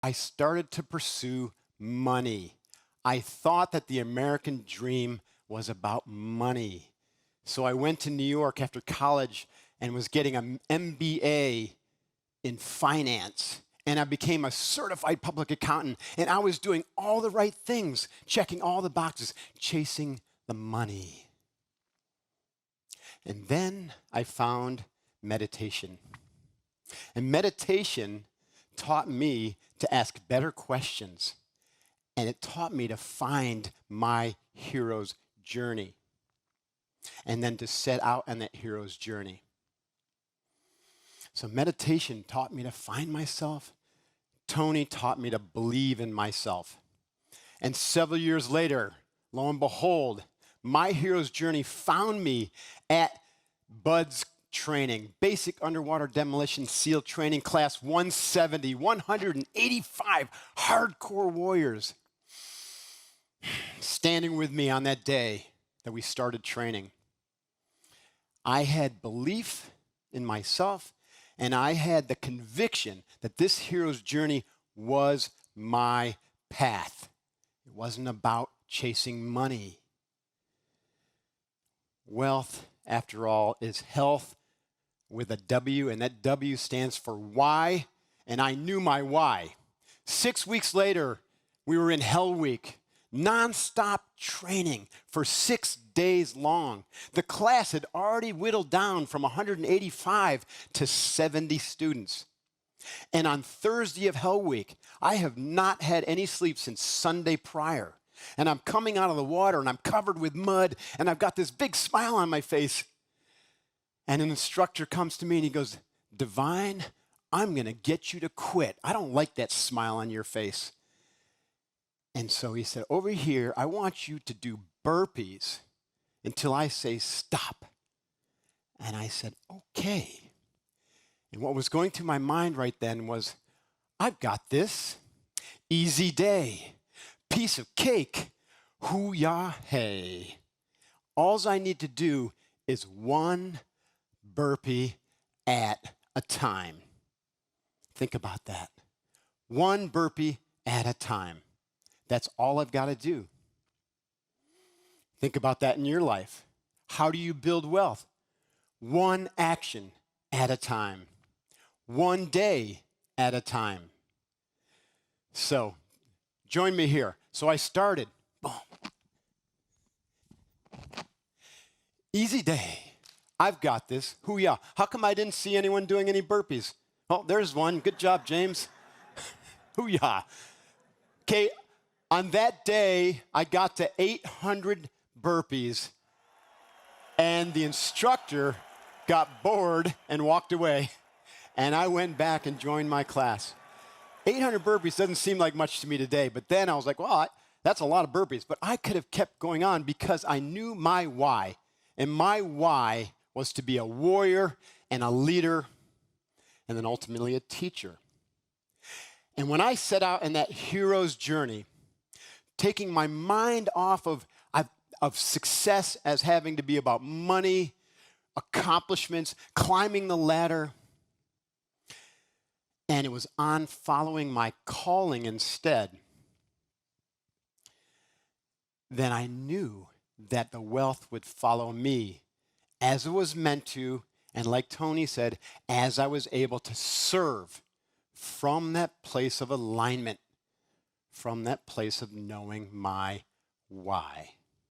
I started to pursue money. I thought that the American dream was about money. So I went to New York after college and was getting an MBA in finance. And I became a certified public accountant. And I was doing all the right things, checking all the boxes, chasing the money. And then I found meditation. And meditation taught me to ask better questions. And it taught me to find my hero's journey. And then to set out on that hero's journey. So meditation taught me to find myself. Tony taught me to believe in myself. And several years later, lo and behold, my hero's journey found me at Bud's training, basic underwater demolition SEAL training, class 170, 185 hardcore warriors standing with me on that day that we started training. I had belief in myself, and I had the conviction that this hero's journey was my path. It wasn't about chasing money. Wealth, after all, is health with a W, and that W stands for why, and I knew my why. 6 weeks later, we were in Hell Week, nonstop training for 6 days long. The class had already whittled down from 185 to 70 students. And on Thursday of Hell Week, I have not had any sleep since Sunday prior. And I'm coming out of the water and I'm covered with mud and I've got this big smile on my face. And an instructor comes to me and he goes, "Divine, I'm going to get you to quit. I don't like that smile on your face." And so he said, "Over here, I want you to do burpees until I say stop." And I said, "Okay." And what was going through my mind right then was, I've got this. Easy day. Piece of cake. Hoo-yah, hey. All I need to do is one burpee at a time. Think about that. One burpee at a time. That's all I've got to do. Think about that in your life. How do you build wealth? One action at a time. One day at a time. So, join me here. So I started. Boom. Easy day. I've got this. Hoo-yah. How come I didn't see anyone doing any burpees? Oh, there's one. Good job, James. Hoo-yah. Okay, on that day, I got to 800 burpees, and the instructor got bored and walked away, and I went back and joined my class. 800 burpees doesn't seem like much to me today, but then I was like, well, that's a lot of burpees. But I could have kept going on because I knew my why, and my why was to be a warrior and a leader and then ultimately a teacher. And when I set out in that hero's journey, taking my mind off of success as having to be about money, accomplishments, climbing the ladder, and it was on following my calling instead, then I knew that the wealth would follow me as it was meant to, and like Tony said, as I was able to serve from that place of alignment, from that place of knowing my why.